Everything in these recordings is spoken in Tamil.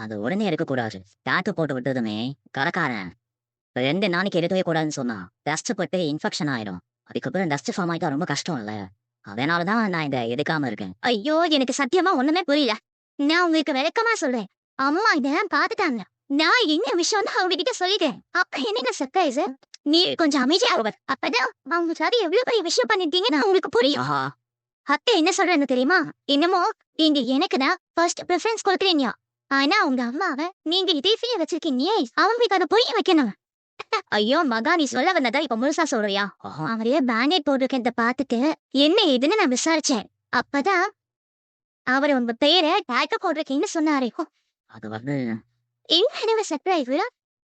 அது உடனே எடுக்கக்கூடாது. டாட்டூ போட்டு விட்டதுமே கடைக்காரன் 2 நாளைக்கு எடுக்கவே கூடாதுன்னு சொன்னான். டஸ்ட் பட்டு இன்ஃபெக்ஷன் ஆயிடும். அதுக்கப்புறம் டஸ்ட் ஃபார்ம் ஆயிட்டா ரொம்ப கஷ்டம் இல்ல. அதனால தான் நான் இத எடுக்காம இருக்கேன். ஐயோ! எனக்கு சத்தியமா ஒண்ணுமே புரியல. நான் உங்களுக்கு விளக்கமா சொல்றேன். அம்மா இதெல்லாம் பார்த்துட்டாங்க. நான் என்ன விஷயம்னு அவங்ககிட்ட சொல்லிட்டேன். அப்ப என்னங்க சர்ப்ரைஸு? நீ கொஞ்சம் அமைதியா இரு. அப்பதான் அவங்களுக்காக எவ்வளவு பெரிய விஷயம் பண்ணிருக்கீங்கன்னு அவங்களுக்கு புரியும். ஆஹா! அத்தை என்ன சொல்றாங்க தெரியுமா? என்னமோ நீங்க எனக்கு தான் ஃபர்ஸ்ட் பிரெஃபரன்ஸ் குடுக்குறீங்க. ஆனா உங்க அம்மாவ நீங்க இதே வச்சிருக்கீங்க. அவங்களுக்கு அத புரிய வைக்கணும். ஐயோ மகா நீ சொல்ல வந்ததா இப்ப முழுசா சொல்றியா? ஆஹா! அவரே பேண்டேட் போட்டிருக்கிறத பார்த்துட்டு என்ன ஏதுன்னு நான் விசாரிச்சேன். அப்பதான் அவரு உங்க பேர டாட்டூ போட்டிருக்கீங்கன்னு சொன்னாரு. அது வந்து என்னடா சர்ப்ரைஸ்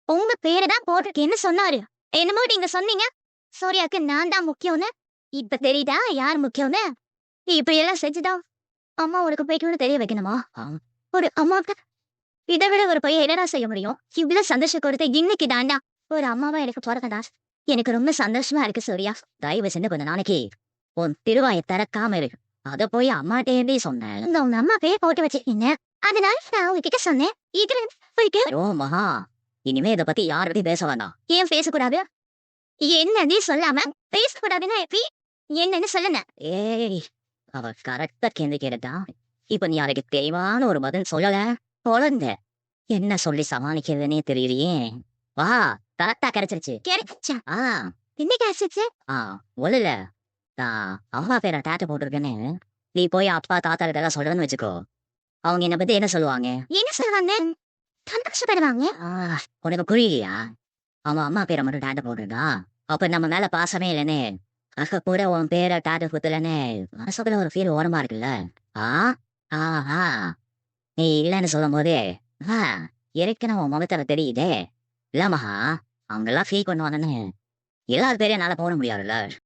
உங்க பேர தான் போட்டிருக்கேன்னு சொன்னாரு. என்னமோ நீங்க சொன்னீங்க. சூர்யாக்கு நான் தான் முக்கியம்னு. இப்ப தெரியுதா யார் முக்கியம்னு? இப்படி எல்லாம் செஞ்சுதான் அம்மா உனக்கு போய்ட்டு தெரிய வைக்கணுமா? ஆம். ஒரு அம்மாவுக்கு இதை விட ஒரு பையன் என்னடா செய்ய முடியும்? இவ்வளவு சந்தோஷம் கொடுத்த இன்னைக்கு தாண்டா ஒரு அம்மாவா எனக்கு பிறக்கடா. எனக்கு ரொம்ப சந்தோஷமா இருக்கு சூர்யா. தயவு செஞ்சு கொஞ்ச நாளைக்கு உன் திருவாய திறக்காம இரு. அத போய் அம்மாட்டேயே சொன்னேன். இந்த உங்க அம்மா பேர் போட்டு வச்சிருக்கீங்க. அதனால நான் உங்ககிட்ட சொன்னேன். இதுல போயிட்டு ஐயோ மகா! இனிமே இத பத்தி யார்கிட்டயும் பேச வேண்டாம். ஏன் பேசக்கூடாது? என்னன்னு சொல்லாம பேசக்கூடாதுன்னா எப்படி? என்னன்னு சொல்லுங்க. ஏய்! அவ கரெக்ட்டா கேள்வி கேட்டுட்டா. இப்ப நீ அதுக்கு தெளிவான ஒரு பதில் சொல்லல. குழந்தை. என்ன சொல்லி சமாளிக்கிறதுன்னே தெரியலையே. வா! கரெக்ட்டா கிடைச்சிருச்சு. கிடைச்சா ஆ, என்ன கிடைச்சிச்சு? ஆ. ஒண்ணுல்ல. நான் அம்மா பேர டாட்டூ போட்டிருக்கேன்னு, நீ போய் அப்பா, தாத்தா கிட்டலாம் சொல்றேன்னு வச்சுக்கோ. அவங்க என்ன பத்தி என்ன சொல்லுவாங்க? என்ன சொல்லுவாங்க? சந்தோஷப்படுவாங்க. ஆ, உனக்கு புரியலையா? அவன் அம்மா பேர மட்டும் டாட்டூ போட்டிருக்கா. அப்ப நம்ம மேல பாசமே இல்லன்னு, கூட உன் பேர டாட்டூ குத்தலன்னு மனசுக்குள்ள ஒரு ஃபீல் ஓரமா இருக்குல்ல. ஆ? ஆஹா! நீ இல்லன்னு சொல்லும்போதே, ஆ, ஏற்கனவே உன் முகத்துல தெரியுதே. இல்ல மகா, அவங்கலாம் ஃபீல் பண்ணுவாங்கன்னு எல்லார் பேரையும் என்னால போட முடியாதுல்ல.